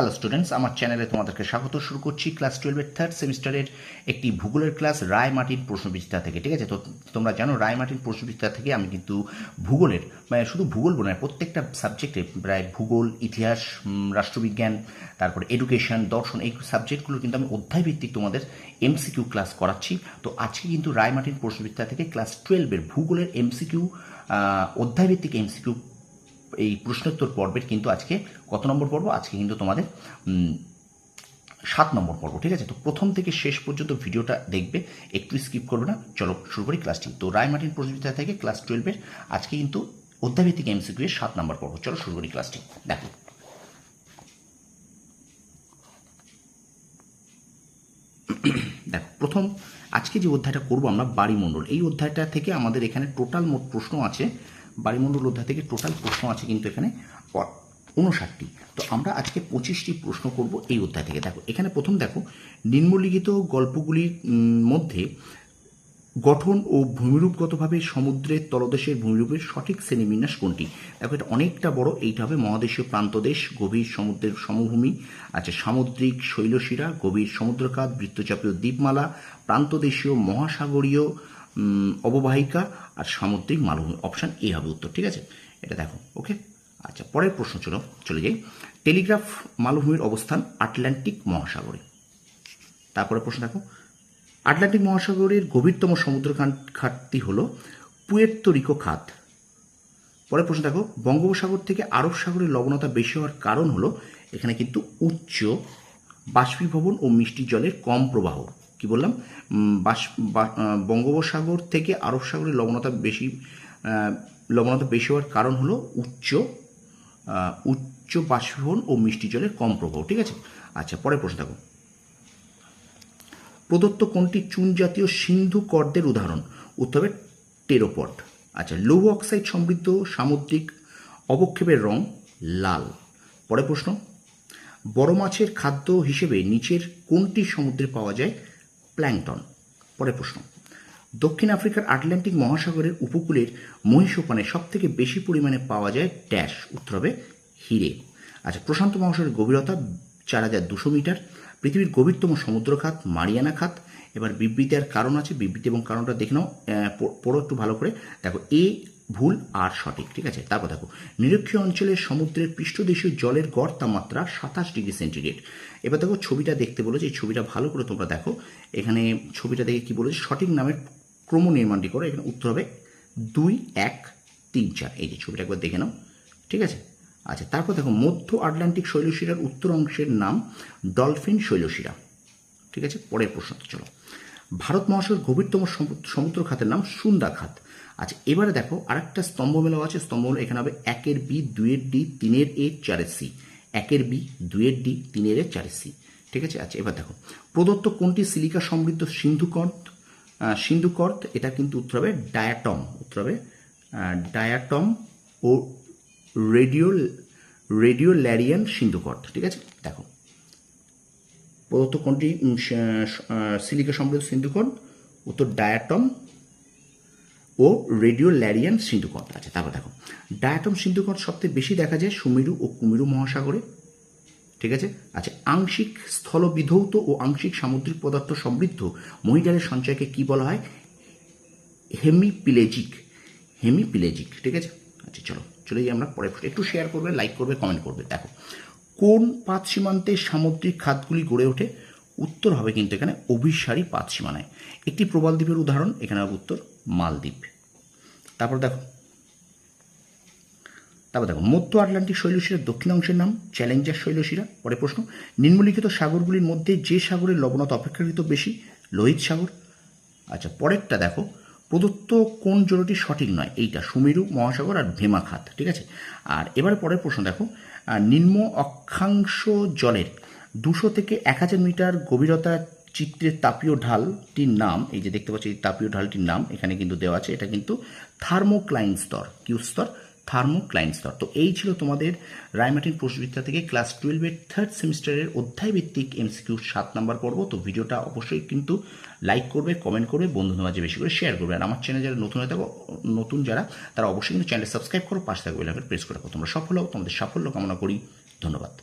Hello students, আমার চ্যানেলে তোমাদেরকে স্বাগত। শুরু করছি ক্লাস 12-এর থার্ড সেমিস্টারের একটি ভূগোলের ক্লাস রায় মার্টিন প্রশ্নবিচিত্রা থেকে। ঠিক আছে, তো তোমরা জানো রায় মার্টিন প্রশ্নবিচিত্রা থেকে আমি কিন্তু ভূগোলের মানে শুধু ভূগোল বলে প্রত্যেকটা সাবজেক্টে প্রায় ভূগোল, ইতিহাস, রাষ্ট্রবিজ্ঞান, তারপরে এডুকেশন, দর্শন, এই সাবজেক্টগুলো কিন্তু আমি অধ্যায়ভিত্তিক তোমাদের এমসিকিউ ক্লাস করাচ্ছি। তো আজকে কিন্তু রায় মার্টিন প্রশ্নবিচিত্রা থেকে ক্লাস 12-এর ভূগোলের এমসিকিউ অধ্যায়ভিত্তিক এমসিকিউ এই প্রশ্নোত্তর পর্বের কিন্তু আজকে কত নম্বর পর্ব? আজকে কিন্তু তোমাদের 7 নম্বর পর্ব। ঠিক আছে, তো প্রথম থেকে শেষ পর্যন্ত ভিডিওটা দেখবে, একটু স্কিপ করবে না। চলো শুরু করি ক্লাসটি। তো রায় মার্টিন প্রশ্নবিচিত্রা থেকে ক্লাস 12-এর আজকে কিন্তু অধ্যায়ভিত্তিক এমসিকিউ এর 7 নম্বর পর্ব। চলো শুরু করি ক্লাসটি। দেখো প্রথম আজকে যে অধ্যায়টা করবো আমরা বাড়িমণ্ডল, এই অধ্যায়টা থেকে আমাদের এখানে টোটাল মোট প্রশ্ন আছে। বাড়িমণ্ডল অধ্যায় থেকে টোটাল প্রশ্ন আছে কিন্তু এখানে 59টি। তো আমরা আজকে 25টি প্রশ্ন করব এই অধ্যায় থেকে। দেখো এখানে প্রথম দেখো, নিম্নলিখিত গল্পগুলির মধ্যে গঠন ও ভূমিরূপগতভাবে সমুদ্রের তলদেশের ভূমিরূপের সঠিক শ্রেণীবিন্যাস কোনটি? দেখো এটা অনেকটা বড়, এইটা হবে মহাদেশীয় প্রান্তদেশ, গভীর সমুদ্রের সমভূমি, আচ্ছা সামুদ্রিক শৈলশিরা, গভীর সমুদ্রখাত, বৃত্তচাপীয় দ্বীপমালা, প্রান্তদেশীয় মহাসাগরীয় অববাহিকা আর সামুদ্রিক মালভূমি। অপশান এ হবে উত্তর। ঠিক আছে, এটা দেখো। ওকে, আচ্ছা পরের প্রশ্ন চলে যাই। টেলিগ্রাফ মালভূমির অবস্থান আটলান্টিক মহাসাগরে। তারপরে প্রশ্ন দেখো, আটলান্টিক মহাসাগরের গভীরতম সমুদ্র খাতটি হল পুয়ের্তো রিকো খাত। পরের প্রশ্ন দেখো, বঙ্গোপসাগর থেকে আরব সাগরের লবণতা বেশি হওয়ার কারণ হলো এখানে কিন্তু উচ্চ বাষ্পীভবন ও মিষ্টি জলের কম প্রবাহ। কি বললাম? বঙ্গোপসাগর থেকে আরব সাগরের লবণতা বেশি হওয়ার কারণ হলো উচ্চ বাষ্পীভবন ও মিষ্টি জলের কম প্রবাহ। ঠিক আছে, আচ্ছা পরের প্রশ্ন দেখো, প্রদত্ত কোনটি চুন জাতীয় সিন্ধু কর্দের উদাহরণ? উত্তর হবে টেরোপড। আচ্ছা, লৌহ অক্সাইড সমৃদ্ধ সামুদ্রিক অবক্ষেপের রং লাল। পরের প্রশ্ন, বড় মাছের খাদ্য হিসেবে নিচের কোনটি সমুদ্রে পাওয়া যায়? প্ল্যাঙ্কটন। পরের প্রশ্ন, দক্ষিণ আফ্রিকার আটলান্টিক মহাসাগরের উপকূলের মহীসোপানে সব থেকে বেশি পরিমাণে পাওয়া যায় ড্যাশ। উত্তর হবে হিরে। আচ্ছা, প্রশান্ত মহাসাগরের গভীরতা 4200 মিটার। পৃথিবীর গভীরতম সমুদ্রখাত মারিয়ানা খাত। এবার বিবৃতির কারণ আছে, বিবৃতি এবং কারণটা দেখে নাও, পড়ো একটু ভালো করে। দেখো এ ভুল আর সঠিক। ঠিক আছে, তারপর দেখো, নিরক্ষীয় অঞ্চলের সমুদ্রের পৃষ্ঠদেশীয় জলের গড় তাপমাত্রা 27 ডিগ্রি সেন্টিগ্রেড। এবার দেখো ছবিটা দেখতে বলেছে, এই ছবিটা ভালো করে তোমরা দেখো। এখানে ছবিটা দেখে কি বলেছে, সঠিক নামের ক্রম নির্মাণটি করো। এখানে উত্তর হবে 2, 1, 3, 4। এই যে ছবিটা একবার দেখে নাও। ঠিক আছে, আচ্ছা তারপর দেখো, মধ্য আটলান্টিক শৈলশিরার উত্তর অংশের নাম ডলফিন শৈলশিরা। ঠিক আছে, পরের প্রশ্ন চলো, ভারত মহাসাগরের গভীরতম সমুদ্র খাতের নাম সুন্দা খাত। আচ্ছা এবারে দেখো আরেকটা স্তম্ভ মেলাও আছে। স্তম্ভগুলো এখানে হবে 1-এর বি, 2-এর ডি, 3-এর এ, 4-এর সি। 1-এর বি, 2-এর ডি, 3-এর এ, 4-এর সি। ঠিক আছে, আচ্ছা এবার দেখো, প্রদত্ত কোনটি সিলিকা সমৃদ্ধ সিন্ধুকর্দ? এটা কিন্তু উত্তর হবে ডায়াটম। উত্তর হবে ডায়াটম ও রেডিওল্যারিয়ান সিন্ধুকর্দ। ঠিক আছে, দেখো প্রদত্ত কোনটি সিলিকা সমৃদ্ধ সিন্ধুকর্দ? উত্তর ডায়াটম ও রেডিওল্যারিয়ান সিন্ধুকর্দ। আচ্ছা তারপর দেখো, ডায়াটম সিন্ধুকর্দ সবচেয়ে বেশি দেখা যায় সুমেরু ও কুমেরু মহাসাগরে। ঠিক আছে, আচ্ছা আংশিক স্থলবিধৌত ও আংশিক সামুদ্রিক পদার্থ সমৃদ্ধ মহিডালের সঞ্চয়কে কি বলা হয়? হেমিপ্লেজিক। ঠিক আছে, আচ্ছা চলে যাই আমরা পরে। একটু শেয়ার করবে, লাইক করবে, কমেন্ট করবে। দেখো কোন পাত সীমান্তে সামুদ্রিক খাতগুলি গড়ে ওঠে? উত্তর হবে কিন্তু এখানে অভিসারী পাত সীমানায়। একটি প্রবাল দ্বীপের উদাহরণ এখানে হবে উত্তর মালদ্বীপ। তারপর দেখো মধ্য আটলান্টিক শৈলশিরার দক্ষিণ অংশের নাম চ্যালেঞ্জার শৈলশিরা। পরে প্রশ্ন, নিম্নলিখিত সাগরগুলির মধ্যে যে সাগরের লবণতা অপেক্ষাকৃত বেশি? লোহিত সাগর। আচ্ছা পরেরটা দেখো, প্রদত্ত কোন জলটি সঠিক নয়? এইটা সুমেরু মহাসাগর আর ভেমা খাত। ঠিক আছে, আর এবারে পরের প্রশ্ন দেখো, নিম্ন অক্ষাংশ জলের 200 থেকে 1000 মিটার গভীরতা চিত্রের তাপীয় ঢালটির নাম, এই যে দেখতে পাচ্ছি এই তাপীয় ঢালটির নাম এখানে কিন্তু দেওয়া আছে, এটা কিন্তু থার্মোক্লাইন স্তর। কি স্তর? থার্মোক্লাইন স্তর। তো এই ছিল তোমাদের রায় মার্টিন প্রশ্নবিচিত্রা থেকে ক্লাস 12-এর থার্ড সেমিস্টারের অধ্যায়ভিত্তিক এমসিকিউ 7 নম্বর পর্ব। তো ভিডিওটা অবশ্যই কিন্তু লাইক করবে, কমেন্ট করবে, বন্ধুদের মাঝে বেশি করে শেয়ার করবে। আর আমার চ্যানেল যারা নতুন যারা তারা অবশ্যই কিন্তু চ্যানেল সাবস্ক্রাইব করো, পাশে থাকবে বেল আইকন প্রেস করে রাখো। তোমরা সফল হও, তোমাদের সাফল্য কামনা করি। ধন্যবাদ।